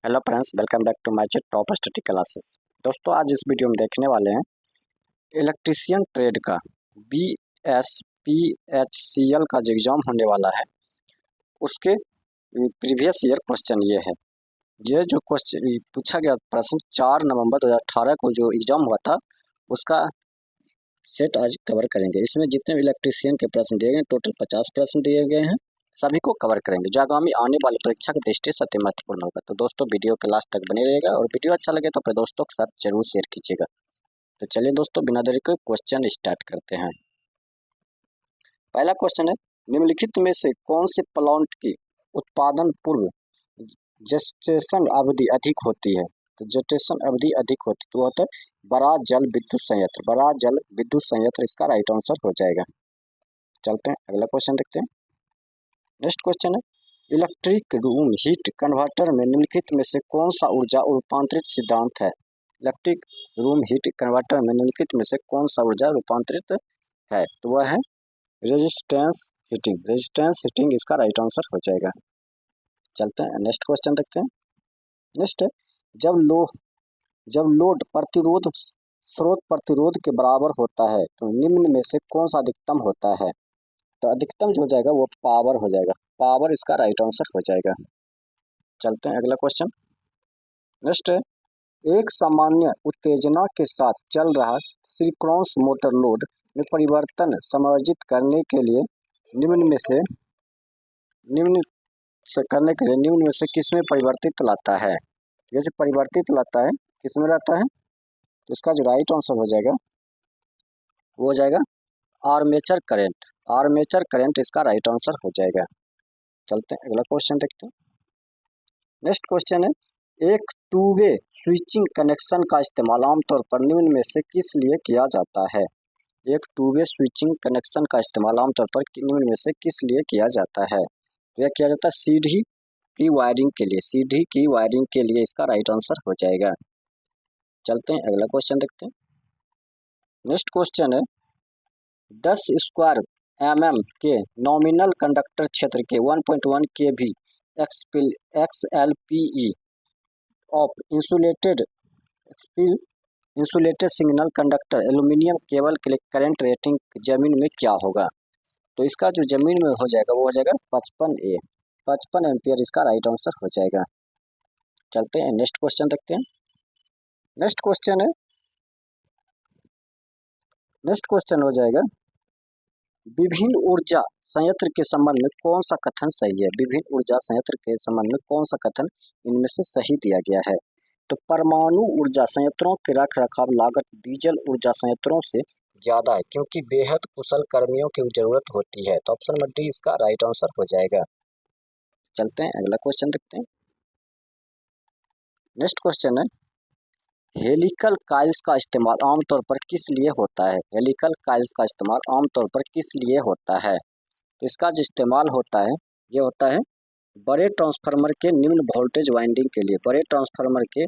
Hello friends, welcome back to my channel top study classes. दोस्तों, आज इस video में देखने वाले हैं इलेक्ट्रीशियन ट्रेड का BSPHCL का जो एग्ज़ाम होने वाला है उसके प्रीवियस ईयर क्वेश्चन ये है। ये जो क्वेश्चन पूछा गया प्रश्न 4 नवंबर 2018 को जो एग्ज़ाम हुआ था उसका सेट आज कवर करेंगे। इसमें जितने भी इलेक्ट्रीशियन के प्रश्न दिए गए टोटल 50 प्रश्न दिए गए हैं, सभी को कवर करेंगे जो आगामी आने वाली परीक्षा की दृष्टि से अति महत्वपूर्ण होगा। तो दोस्तों, वीडियो के लास्ट तक बने रहेगा और वीडियो अच्छा लगे तो अपने दोस्तों के साथ जरूर शेयर कीजिएगा। तो चलिए दोस्तों, बिना देरी के क्वेश्चन स्टार्ट करते हैं। पहला क्वेश्चन है, निम्नलिखित में से कौन से प्लांट की उत्पादन पूर्व जेस्टेशन अवधि अधिक होती है? तो जेस्टेशन अवधि अधिक होती तो होता है बराज जल विद्युत संयंत्र। बराज जल विद्युत संयंत्र इसका राइट आंसर हो जाएगा। चलते हैं अगला क्वेश्चन देखते हैं। नेक्स्ट क्वेश्चन है, इलेक्ट्रिक रूम हीट कन्वर्टर में निम्नलिखित में से कौन सा ऊर्जा रूपांतरित सिद्धांत है? इलेक्ट्रिक रूम हीट कन्वर्टर में निम्नलिखित में से कौन सा ऊर्जा रूपांतरित है? तो वह है रेजिस्टेंस हीटिंग। रेजिस्टेंस हीटिंग इसका राइट आंसर हो जाएगा। चलते हैं नेक्स्ट क्वेश्चन देखते हैं। नेक्स्ट है, जब लोड प्रतिरोध स्रोत प्रतिरोध के बराबर होता है तो निम्न में से कौन सा अधिकतम होता है? तो अधिकतम जो हो जाएगा वो पावर हो जाएगा। पावर इसका राइट आंसर हो जाएगा। चलते हैं अगला क्वेश्चन। नेक्स्ट है, एक सामान्य उत्तेजना के साथ चल रहा सिंक्रोनस मोटर लोड में परिवर्तन समायोजित करने के लिए निम्न में से किसमें परिवर्तित लाता है? जैसे परिवर्तित लाता है किसमें लाता है? तो इसका जो राइट आंसर हो जाएगा वो हो जाएगा आर्मेचर करंट। आर्मेचर करंट इसका राइट आंसर हो जाएगा। चलते हैं अगला क्वेश्चन देखते हैं। नेक्स्ट क्वेश्चन है, एक टू वे स्विचिंग कनेक्शन का इस्तेमाल आमतौर पर निम्न में से किस लिए किया जाता है? एक टू वे स्विचिंग कनेक्शन का इस्तेमाल आमतौर पर निम्न में से किस लिए किया जाता है? तो यह किया जाता है सीढ़ी की वायरिंग के लिए। सीढ़ी की वायरिंग के लिए इसका राइट आंसर हो जाएगा। चलते हैं अगला क्वेश्चन देखते हैं। नेक्स्ट क्वेश्चन है, 10 स्क्वायर mm के नॉमिनल कंडक्टर क्षेत्र के 1.1 kV XLPE of insulated signal conductor aluminium cable के लिए करंट रेटिंग जमीन में क्या होगा? तो इसका जो जमीन में हो जाएगा वो हो जाएगा 55 एम्पियर इसका राइट आंसर हो जाएगा। चलते हैं नेक्स्ट क्वेश्चन देखते हैं। नेक्स्ट क्वेश्चन हो जाएगा, विभिन्न ऊर्जा संयंत्र के संबंध में कौन सा कथन सही है? विभिन्न ऊर्जा संयंत्र के संबंध में कौन सा कथन इनमें से सही दिया गया है? तो परमाणु ऊर्जा संयंत्रों के रख रखाव लागत डीजल ऊर्जा संयंत्रों से ज्यादा है क्योंकि बेहद कुशल कर्मियों की जरूरत होती है। तो ऑप्शन नंबर डी इसका राइट आंसर हो जाएगा। चलते हैं अगला क्वेश्चन देखते हैं। नेक्स्ट क्वेश्चन है, हेलिकल कॉइल्स का इस्तेमाल आमतौर पर किस लिए होता है? हेलिकल कॉइल्स का इस्तेमाल आमतौर पर किस लिए होता है? तो इसका जो इस्तेमाल होता है ये होता है बड़े ट्रांसफार्मर के निम्न वोल्टेज वाइंडिंग के लिए। बड़े ट्रांसफार्मर के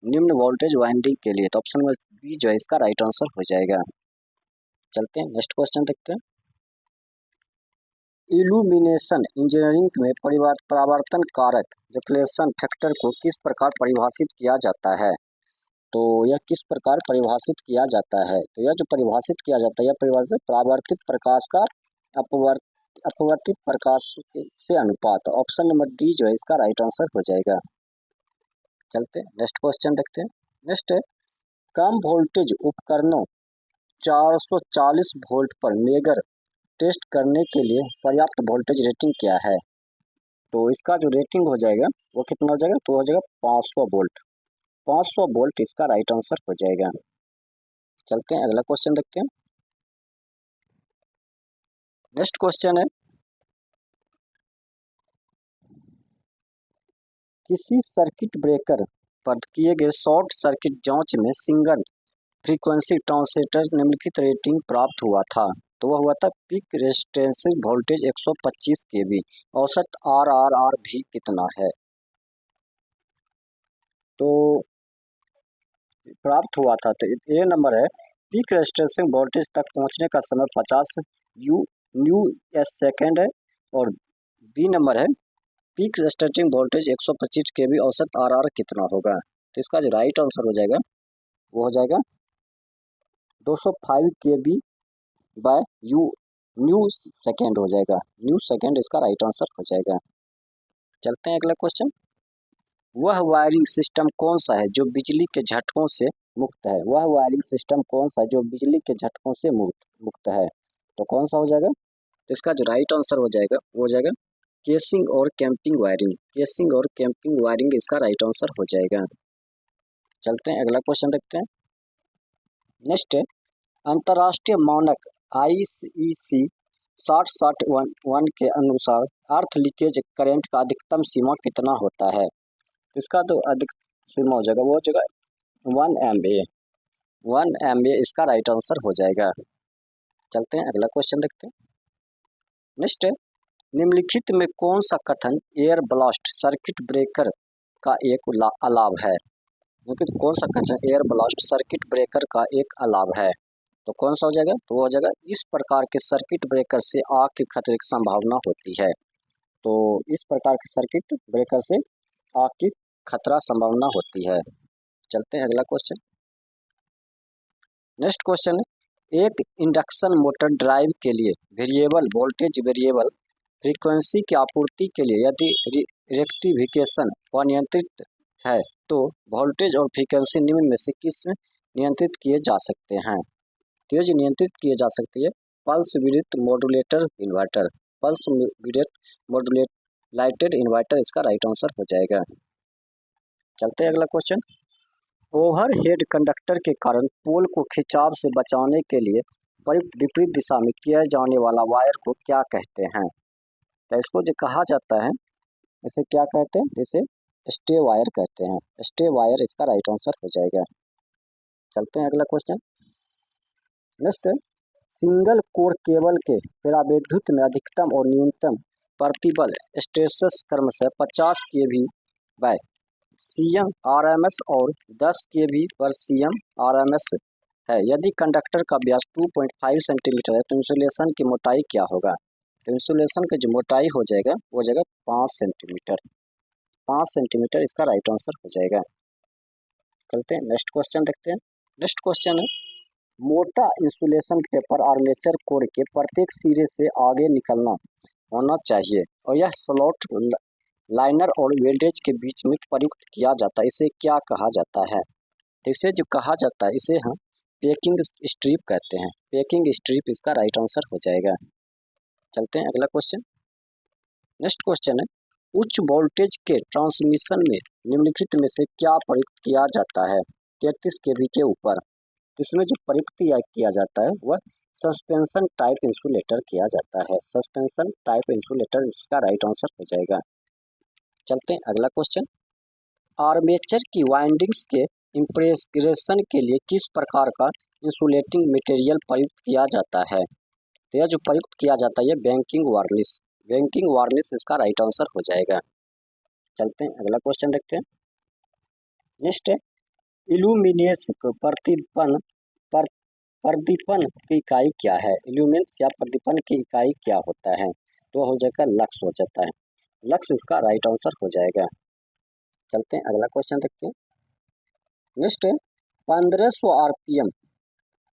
निम्न वोल्टेज वाइंडिंग के लिए। तो ऑप्शन नंबर बी जो है इसका राइट आंसर हो जाएगा। चलते हैं नेक्स्ट क्वेश्चन देखते हैं। इल्यूमिनेशन इंजीनियरिंग में परावर्तन कारक रिफ्लेक्शन फैक्टर को किस प्रकार परिभाषित किया जाता है? तो यह किस प्रकार परिभाषित किया जाता है? तो यह जो परिभाषित किया जाता है यह परिभाषित परावर्तित प्रकाश का अपवर्तित प्रकाश से अनुपात। ऑप्शन नंबर डी जो है इसका राइट आंसर हो जाएगा। चलते हैं नेक्स्ट क्वेश्चन देखते हैं। नेक्स्ट है, कम वोल्टेज उपकरणों 440 वोल्ट पर मेगर टेस्ट करने के लिए पर्याप्त वोल्टेज रेटिंग क्या है? तो इसका जो रेटिंग हो जाएगा वो कितना हो जाएगा? तो हो जाएगा 500 वोल्ट। 500 वोल्ट इसका राइट आंसर हो जाएगा। चलते हैं अगला क्वेश्चन देखते हैं। नेक्स्ट क्वेश्चन है, किसी सर्किट ब्रेकर पर किए गए शॉर्ट सर्किट जांच में सिंगल फ्रीक्वेंसी ट्रांजिस्टर निम्नलिखित रेटिंग प्राप्त हुआ था। तो वह हुआ था पीक रेजिस्टेंस वोल्टेज 125 kV। औसत RRR भी कितना है? तो प्राप्त हुआ था। तो ए नंबर है, पीक रेजिस्टेंस वोल्टेज तक पहुंचने का समय 50 न्यू एस सेकेंड है। और बी नंबर है, पीक स्टार्टिंग वोल्टेज 125 केवी औसत आरआर कितना होगा? तो इसका जो राइट आंसर हो जाएगा वो हो जाएगा 205 केवी बाय यू न्यू सेकेंड हो जाएगा। न्यू सेकेंड इसका राइट आंसर हो जाएगा। चलते हैं अगला क्वेश्चन। वह वायरिंग सिस्टम कौन सा है जो बिजली के झटकों से मुक्त है? वह वायरिंग सिस्टम कौन सा है जो बिजली के झटकों से मुक्त है? तो कौन सा हो जाएगा? तो इसका जो राइट आंसर हो जाएगा वो हो जाएगा केसिंग और कैंपिंग वायरिंग। केसिंग और कैंपिंग वायरिंग इसका राइट आंसर हो जाएगा। चलते हैं अगला क्वेश्चन देखते हैं। नेक्स्ट है अंतर्राष्ट्रीय मानक IEC 6061 के अनुसार अर्थ लीकेज करंट का अधिकतम सीमा कितना होता है? इसका तो अधिक सीमा हो जाएगा वो हो जाएगा 1 MA। 1 MA इसका राइट आंसर हो जाएगा। चलते हैं अगला क्वेश्चन देखते हैं। नेक्स्ट है निम्नलिखित में कौन सा कथन एयर ब्लास्ट सर्किट ब्रेकर का एक अलाव है? क्योंकि कौन सा कथन एयर ब्लास्ट सर्किट ब्रेकर का एक अलाव है? तो कौन सा हो जाएगा? तो वो हो जाएगा इस प्रकार के सर्किट ब्रेकर से आग के खतरे की संभावना होती है। तो इस प्रकार के सर्किट ब्रेकर से आग की खतरा संभावना होती है। चलते हैं अगला क्वेश्चन। नेक्स्ट क्वेश्चन है एक इंडक्शन मोटर ड्राइव के लिए वेरिएबल वोल्टेज वेरिएबल फ्रीक्वेंसी की आपूर्ति के लिए यदि रेक्टिफिकेशन अनियंत्रित है तो वोल्टेज और फ्रीक्वेंसी निम्न में से किस में नियंत्रित किए जा सकते हैं? तो ये जो नियंत्रित किए जा सकती है pulse width modulator inverter. Pulse width modulated inverter इसका राइट आंसर हो जाएगा। चलते हैं अगला क्वेश्चन। ओवरहेड कंडक्टर के कारण पोल को खिंचाव से बचाने के लिए प्रयुक्त विपरीत दिशा में किया जाने वाला वायर को क्या कहते हैं? तो इसको जो कहा जाता है इसे क्या कहते हैं? इसे स्टे वायर कहते हैं। स्टे वायर इसका राइट आंसर हो जाएगा। चलते हैं अगला question. Next single core cable के पराविद्युत में अधिकतम और न्यूनतम प्रतिबल स्ट्रेसेस क्रमशः 50 kV बाय CM RMS और 10 kV पर CM RMS है। यदि कंडक्टर का व्यास 2.5 सेंटीमीटर है तो इंसुलेशन की मोटाई क्या होगा? तो इंसुलेशन की जो मोटाई हो जाएगा वो जाएगा 5 सेंटीमीटर। 5 सेंटीमीटर इसका राइट आंसर हो जाएगा। चलते हैं नेक्स्ट क्वेश्चन देखते हैं। नेक्स्ट क्वेश्चन है मोटा इंसुलेशन पेपर आर्मेचर कोर के प्रत्येक सिरे से आगे निकलना होना चाहिए और यह स्लॉट लाइनर और वेल्डेज के बीच में प्रयुक्त किया जाता है। इसे क्या कहा जाता है? तो इसे जो कहा जाता है इसे हम पैकिंग स्ट्रिप कहते हैं। पैकिंग स्ट्रिप इसका राइट आंसर हो जाएगा। चलते हैं अगला क्वेश्चन। नेक्स्ट क्वेश्चन है उच्च वोल्टेज के ट्रांसमिशन में निम्नलिखित में से क्या प्रयुक्त किया जाता है 33 kV के ऊपर? तो इसमें जो प्रयुक्त किया जाता है वह सस्पेंशन टाइप इंसुलेटर किया जाता है। सस्पेंशन टाइप इंसुलेटर इसका राइट आंसर हो जाएगा। चलते हैं अगला क्वेश्चन। आर्मेचर की वाइंडिंग्स के इंप्रेशन के लिए किस प्रकार का इंसुलेटिंग मटेरियल प्रयुक्त किया जाता है? तो यह जो प्रयुक्त किया जाता है बैंकिंग वार्निश। बैंकिंग वार्निश इसका राइट आंसर हो जाएगा। चलते हैं अगला क्वेश्चन देखते हैं। नेक्स्ट है इल्यूमिनेस प्रदीपन प्रदीपन की इकाई क्या है? इल्यूमिनेस या प्रदीपन की इकाई क्या होता है? तो हो जाएगा लक्स हो जाता है। लक्स इसका राइट आंसर हो जाएगा। चलते हैं अगला क्वेश्चन देखते हैं। नेक्स्ट है 1500 RPM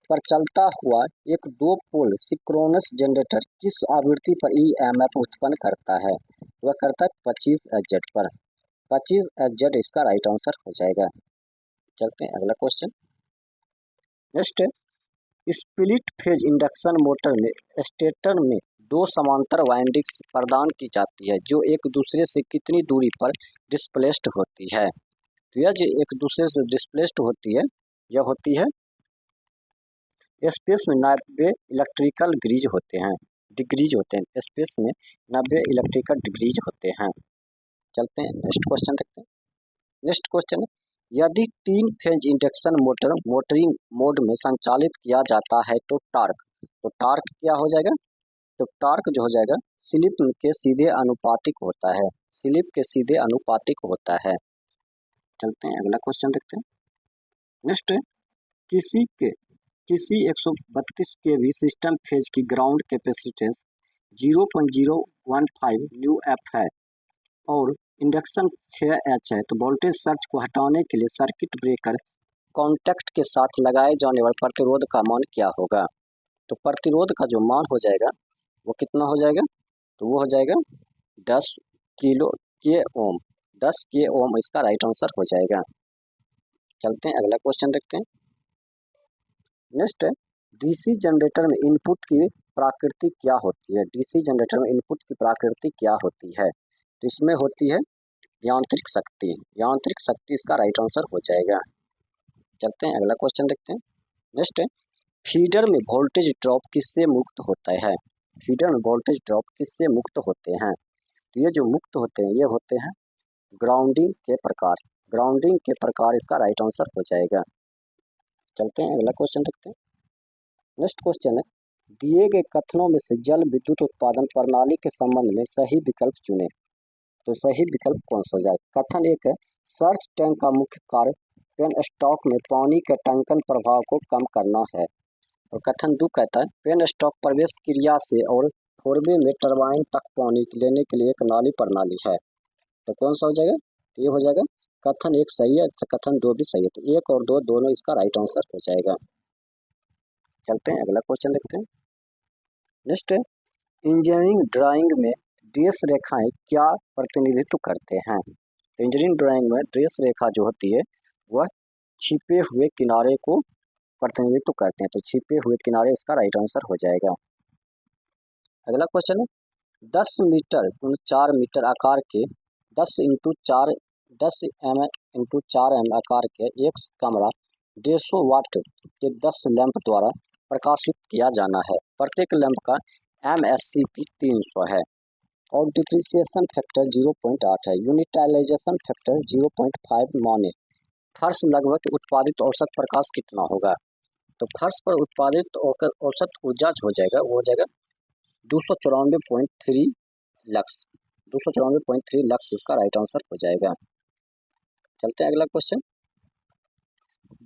पर चलता हुआ एक 2 पोल सिंक्रोनस जनरेटर किस आवृत्ति पर EMF उत्पन्न करता है? वह करता है 25 Hz पर। 25 Hz इसका राइट आंसर हो जाएगा। चलते हैं अगला क्वेश्चन। नेक्स्ट है स्प्लिट फेज इंडक्शन मोटर में स्टेटर में 2 समांतर वाइंडिंग्स प्रदान की जाती है जो एक दूसरे से कितनी दूरी पर डिस्प्लेस्ड होती है? तो यह जो एक दूसरे से डिस्प्लेस्ड होती है यह होती है स्पेस में 90 इलेक्ट्रिकल डिग्रीज होते हैं। स्पेस में 90 इलेक्ट्रिकल डिग्रीज होते हैं। चलते हैं नेक्स्ट क्वेश्चन देखते हैं। नेक्स्ट क्वेश्चन है यदि 3 phase induction motor motoring mode में संचालित किया जाता है तो टार्क क्या हो जाएगा? तो टार्क जो हो जाएगा स्लिप के सीधे आनुपातिक होता है। स्लिप के सीधे आनुपातिक होता है। चलते हैं अगला क्वेश्चन देखते हैं। नेक्स्ट किसी 132 kV सिस्टम फेज की ग्राउंड कैपेसिटेंस 0.015 न्यू एफ है और इंडक्शन 6H है, तो वोल्टेज सर्ज को हटाने के लिए सर्किट ब्रेकर कॉन्टैक्ट के साथ लगाए जाने वाले प्रतिरोध का मान क्या होगा? तो प्रतिरोध का जो मान हो जाएगा वो कितना हो जाएगा? तो वो हो जाएगा 10 किलो के ओम। 10 के ओम इसका राइट आंसर हो जाएगा। चलते हैं अगला क्वेश्चन देखते हैं। नेक्स्ट है, डीसी जनरेटर में इनपुट की प्रकृति क्या होती है? डीसी जनरेटर में इनपुट की प्रकृति क्या होती है? तो इसमें होती है यांत्रिक शक्ति। यांत्रिक शक्ति इसका राइट आंसर हो जाएगा। चलते हैं अगला क्वेश्चन देखते हैं। नेक्स्ट है, फीडर में वोल्टेज ड्रॉप किससे मुक्त होता है? फीडर में वोल्टेज ड्रॉप किससे मुक्त होते हैं? तो ये जो मुक्त होते हैं ये होते हैं ग्राउंडिंग के प्रकार। ग्राउंडिंग के प्रकार इसका राइट आंसर हो जाएगा। चलते हैं अगला क्वेश्चन देखते हैं। नेक्स्ट क्वेश्चन है, दिए गए कथनों में से जल विद्युत उत्पादन प्रणाली के संबंध में सही विकल्प चुने। तो सही विकल्प कौन सा हो जाएगा? कथन एक है, सर्च टैंक का मुख्य कार्य पेन स्टॉक में पानी के टंकन प्रभाव को कम करना है। और कथन 2 कहता है, पेन स्टॉक प्रवेश क्रिया से और फोरवे में टरबाइन तक पानी लेने के लिए एक नाली प्रणाली है। तो कौन सा हो जाएगा? ये हो जाएगा कथन 1 सही है, कथन 2 भी सही है। तो 1 और 2 दोनों इसका राइट आंसर हो जाएगा। चलते हैं अगला क्वेश्चन देखते हैं। नेक्स्ट है, इंजीनियरिंग ड्राइंग में डैश रेखाएं क्या प्रतिनिधित्व करते हैं? तो इंजीनियरिंग ड्राइंग में डैश रेखा जो होती है वह छिपे हुए किनारे को प्रतिनिधित्व करते हैं। तो छिपे हुए किनारे इसका राइट आंसर हो जाएगा। अगला क्वेश्चन है, 10 मीटर 4 मीटर आकार के 10 एम इंटू 4 एम आकार के एक कमरा 150 वाट के 10 लैंप द्वारा प्रकाशित किया जाना है। प्रत्येक लैंप का MSCP 300 है और डिप्रिसिएशन फैक्टर 0.8 है। यूनिटाइलाइजेशन फैक्टर 0.5 माने फर्श लगभग उत्पादित औसत प्रकाश कितना होगा? तो फर्श पर उत्पादित औसत ऊर्जा हो जाएगा वो हो जाएगा 294.3 लक्स। 294.3 लक्स इसका राइट आंसर हो जाएगा। चलते हैं अगला क्वेश्चन।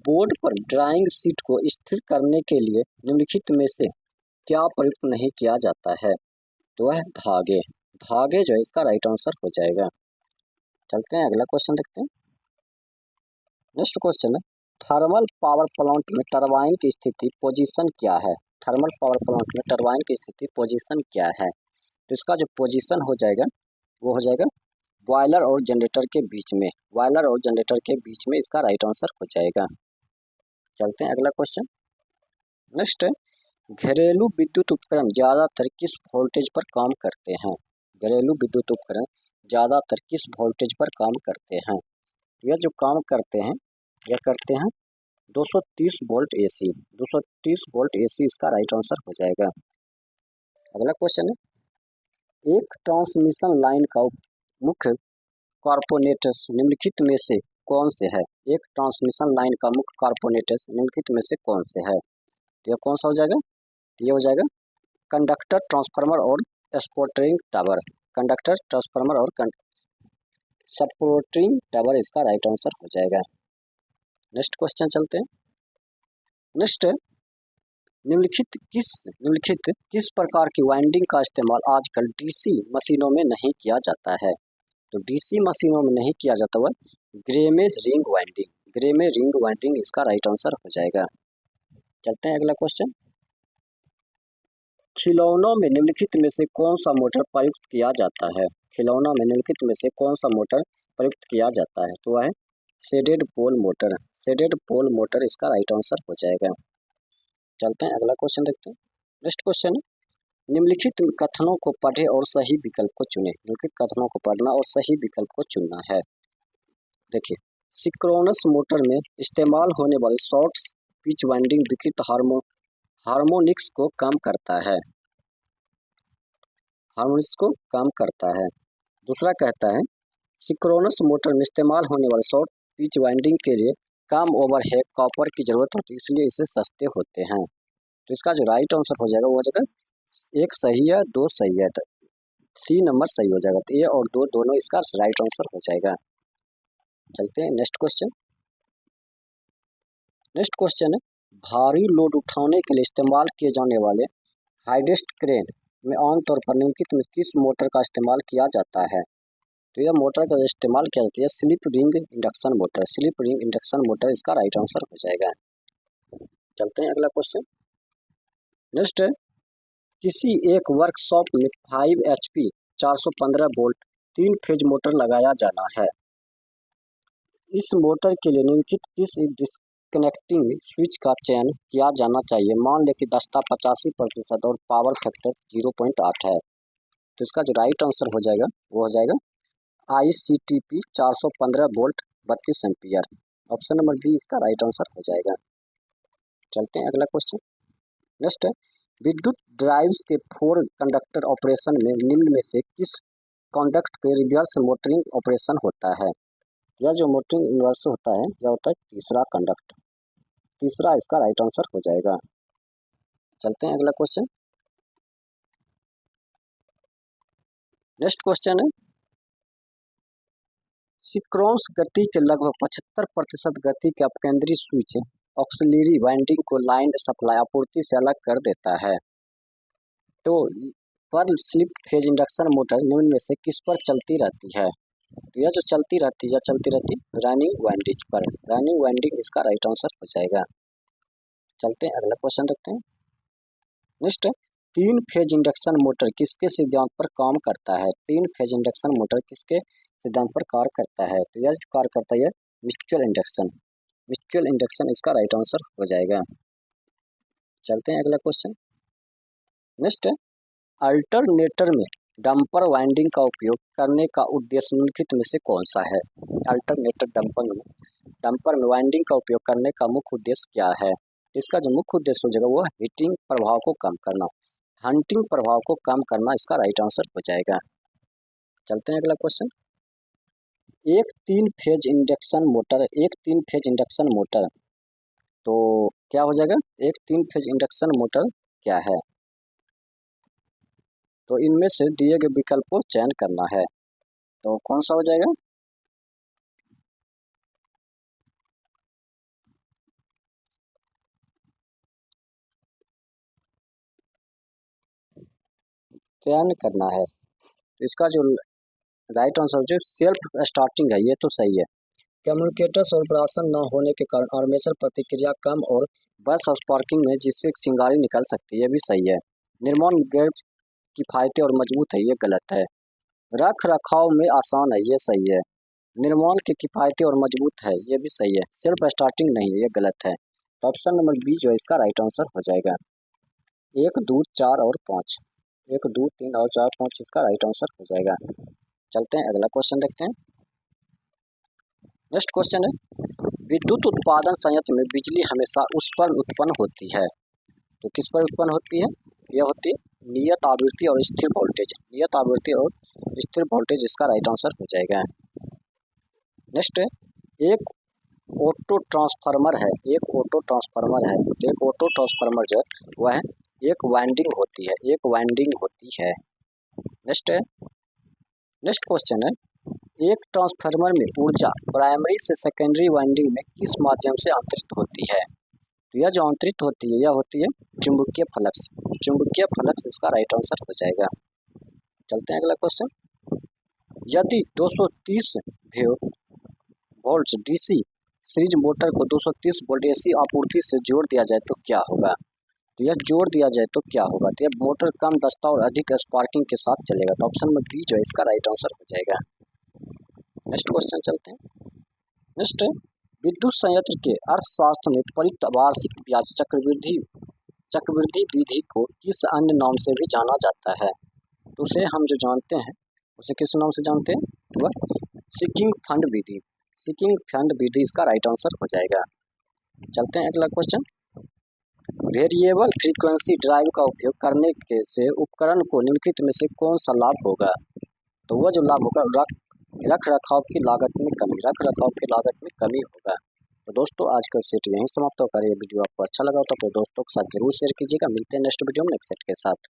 बोर्ड पर ड्राइंग शीट को स्थिर करने के लिए निम्नलिखित में से क्या प्रयुक्त नहीं किया जाता है? तो वह धागे। धागे जो है इसका राइट आंसर हो जाएगा। चलते हैं अगला क्वेश्चन देखते हैं। नेक्स्ट क्वेश्चन है, थर्मल पावर प्लांट में टरबाइन की स्थिति पोजीशन क्या है? थर्मल पावर प्लांट में टरबाइन की स्थिति पोजीशन क्या है? तो इसका जो पोजीशन हो जाएगा वो हो जाएगा बॉयलर और जनरेटर के बीच में। बॉयलर और जनरेटर के बीच में इसका राइट आंसर हो जाएगा। चलते हैं अगला क्वेश्चन। नेक्स्ट है, घरेलू विद्युत उपकरण ज़्यादातर किस वोल्टेज पर काम करते हैं? घरेलू विद्युत उपकरण ज़्यादातर किस वोल्टेज पर काम करते हैं? यह जो काम करते हैं यह करते हैं 230 वोल्ट AC। 230 वोल्ट AC इसका राइट आंसर हो जाएगा। अगला क्वेश्चन है, एक ट्रांसमिशन लाइन का मुख्य कॉर्पोरेट्स निम्नलिखित में से कौन से है? एक ट्रांसमिशन लाइन का मुख्य कॉर्पोरेट्स निम्नलिखित में से कौन से है? तो यह कौन सा हो जाएगा? ये हो जाएगा कंडक्टर, ट्रांसफार्मर और सपोर्टिंग टावर। कंडक्टर, ट्रांसफार्मर और सपोर्टिंग टावर इसका राइट आंसर हो जाएगा। नेक्स्ट क्वेश्चन चलते हैं। नेक्स्ट है, निम्नलिखित किस प्रकार की वाइंडिंग का इस्तेमाल आजकल डीसी मशीनों में नहीं किया जाता है? तो डीसी मशीनों में नहीं किया जाता हुआ ग्रेमेज रिंग वाइंडिंग। ग्रेमेज रिंग वाइंडिंग इसका राइट आंसर हो जाएगा। चलते हैं अगला क्वेश्चन। खिलौनों में निम्नलिखित में से कौन सा मोटर प्रयुक्त किया जाता है? खिलौनों में निम्नलिखित में से कौन सा मोटर प्रयुक्त किया जाता है? तो वह है shaded pole motor. Shaded pole motor इसका राइट आंसर हो जाएगा। चलते हैं अगला क्वेश्चन देखते हैं। नेक्स्ट क्वेश्चन, निम्नलिखित कथनों को पढ़े और सही विकल्प को चुने। निम्नलिखित कथनों को पढ़ना और सही विकल्प को चुनना है। देखिए, सिंक्रोनस मोटर में इस्तेमाल होने वाली शॉर्ट पिच वाइंडिंग विकृत हार्मोनिक्स को कम करता है। हार्मोनिक्स को कम करता है। दूसरा कहता है, सिंक्रोनस मोटर में इस्तेमाल होने वाले शॉर्ट पिच वाइंडिंग के लिए कम ओवरहेड कॉपर की जरूरत होती है, इसलिए इसे सस्ते होते हैं। तो इसका जो राइट आंसर हो जाएगा वो हो जाएगा, एक सही है, दो सही है, तो सी नंबर सही हो जाएगा। तो ए और दो दोनों इसका राइट आंसर हो जाएगा। चलते हैं नेक्स्ट क्वेश्चन। नेक्स्ट क्वेश्चन है, भारी लोड उठाने के लिए इस्तेमाल किए जाने वाले हाइडेस्ट क्रेन में आमतौर पर निम्नलिखित में किस मोटर का इस्तेमाल किया जाता है? तो यह मोटर का इस्तेमाल क्या होती है, slip ring induction motor, slip ring induction motor इसका राइट आंसर हो जाएगा। चलते हैं अगला क्वेश्चन। नेक्स्ट है, किसी एक वर्कशॉप में 5 HP 415 वोल्ट 3 फेज मोटर लगाया जाना है। इस मोटर के लिए निम्नलिखित किस डिस्कनेक्टिंग स्विच का चयन किया जाना चाहिए। मान लें कि दक्षता 85% और पावर फैक्टर 0.8 है। तो इसका जो राइट आंसर हो जाएगा वो हो जाएगा ICTP 415 volt 32 ampere. Option number B इसका राइट आंसर हो जाएगा। चलते हैं अगला क्वेश्चन। नेक्स्ट है, विद्युत ड्राइव्स के 4 कंडक्टर ऑपरेशन में निम्न में से किस कंडक्ट के रिवर्स मोटरिंग ऑपरेशन होता है। यह जो मोटरिंग इन्वर्स होता है यह होता है तीसरा कंडक्ट। तीसरा इसका राइट आंसर हो जाएगा। चलते हैं अगला क्वेश्चन। नेक्स्ट क्वेश्चन है, सिंक्रोनस गति के लगभग 75% गति के अपकेंद्री स्विच ऑक्सिलरी वाइंडिंग को लाइन सप्लाई आपूर्ति से अलग कर देता है। तो पर स्लिप फेज इंडक्शन मोटर निम्न में से किस पर चलती रहती है। तो यह जो चलती रहती है रनिंग वाइंडिंग पर। रनिंग वाइंडिंग इसका राइट आंसर हो जाएगा। चलते हैं अगला क्वेश्चन देखते हैं। नेक्स्ट, 3 फेज इंडक्शन मोटर किसके सिद्धांत पर काम करता है। 3 फेज इंडक्शन मोटर किसके सिद्धांत पर कार्य करता है। तो यह कार्य करता है म्यूचुअल इंडक्शन। म्यूचुअल इंडक्शन इसका राइट आंसर हो जाएगा। चलते हैं अगला क्वेश्चन। नेक्स्ट, अल्टरनेटर में डंपर वाइंडिंग का उपयोग करने का उद्देश्य निम्नलिखित में से कौन सा है। अल्टरनेटर डंपर में वाइंडिंग का उपयोग करने का मुख्य उद्देश्य क्या है। इसका जो मुख्य उद्देश्य हो जाएगा वो हीटिंग प्रभाव को कम करना, हंटिंग प्रभाव को कम करना इसका राइट आंसर हो जाएगा। चलते हैं अगला क्वेश्चन। एक 3 फेज इंडक्शन मोटर तो क्या हो जाएगा, एक 3 फेज इंडक्शन मोटर क्या है। तो इनमें से दिए गए विकल्प को चयन करना है। तो कौन सा हो जाएगा, चयन करना है। तो इसका जो राइट आंसर जो सेल्फ स्टार्टिंग है ये तो सही है। कम्युनिकेटर्स और ब्रासन न होने के कारण आर्मेचर प्रतिक्रिया कम और बस स्पार्किंग में जिससे चिंगारी निकल सकती है, ये भी सही है। निर्माण गैर किफायती और मजबूत है, ये गलत है। रख रखाव में आसान है, ये सही है। निर्माण के किफायती और मजबूत है, ये भी सही है। सेल्फ स्टार्टिंग नहीं है, ये गलत है। तो ऑप्शन नंबर बी जो है इसका राइट आंसर हो जाएगा। 1, 2, 4 और 5, 1, 2, 3 और 4, 5 इसका राइट आंसर हो जाएगा। चलते हैं अगला क्वेश्चन देखते हैं। नेक्स्ट क्वेश्चन है, विद्युत उत्पादन संयंत्र में बिजली हमेशा उस पर उत्पन्न होती है। तो किस पर उत्पन्न होती है, यह होती है नियत आवृत्ति और स्थिर वोल्टेज। नियत आवृत्ति और स्थिर वोल्टेज इसका राइट आंसर हो जाएगा। नेक्स्ट है, एक ऑटो ट्रांसफार्मर है। एक ऑटो ट्रांसफार्मर है, तो एक ऑटो ट्रांसफार्मर जो है वह एक वाइंडिंग होती है, एक वाइंडिंग होती है। नेक्स्ट है, नेक्स्ट क्वेश्चन है, एक ट्रांसफार्मर में ऊर्जा प्राइमरी से सेकेंडरी वाइंडिंग में किस माध्यम से अंतरित होती है। तो यह जो अंतरित होती है यह होती है चुंबकीय फ्लक्स। चुंबकीय फ्लक्स इसका राइट आंसर हो जाएगा। चलते हैं अगला क्वेश्चन। यदि 230 वोल्ट डीसी सीरीज मोटर को 230 वोल्ट एसी आपूर्ति से जोड़ दिया जाए तो क्या होगा। तो यह जोड़ दिया जाए तो क्या होगा, तो यह मोटर कम दक्षता और अधिक स्पार्किंग के साथ चलेगा। तो ऑप्शन नंबर बी जो है इसका राइट आंसर हो जाएगा। नेक्स्ट क्वेश्चन चलते हैं। नेक्स्ट, विद्युत संयंत्र के अर्थशास्त्र में परित वार्षिक ब्याज चक्रवृद्धि विधि को किस अन्य नाम से भी जाना जाता है। तो उसे हम जो जानते हैं उसे किस नाम से जानते हैं, वह सिकिंग फंड विधि। सिकिंग फंड विधि इसका राइट आंसर हो जाएगा। चलते हैं अगला क्वेश्चन। वेरिएबल फ्रीक्वेंसी ड्राइव का उपयोग करने के से उपकरण को निम्नलिखित में से कौन सा लाभ होगा। तो वह जो लाभ होगा रख रखाव की लागत में कमी होगा। तो दोस्तों आज का सेट यहीं समाप्त होकर, ये वीडियो आपको अच्छा लगा तो अपने दोस्तों के साथ जरूर शेयर कीजिएगा। मिलते हैं नेक्स्ट वीडियो में नेक्स्ट सेट के साथ।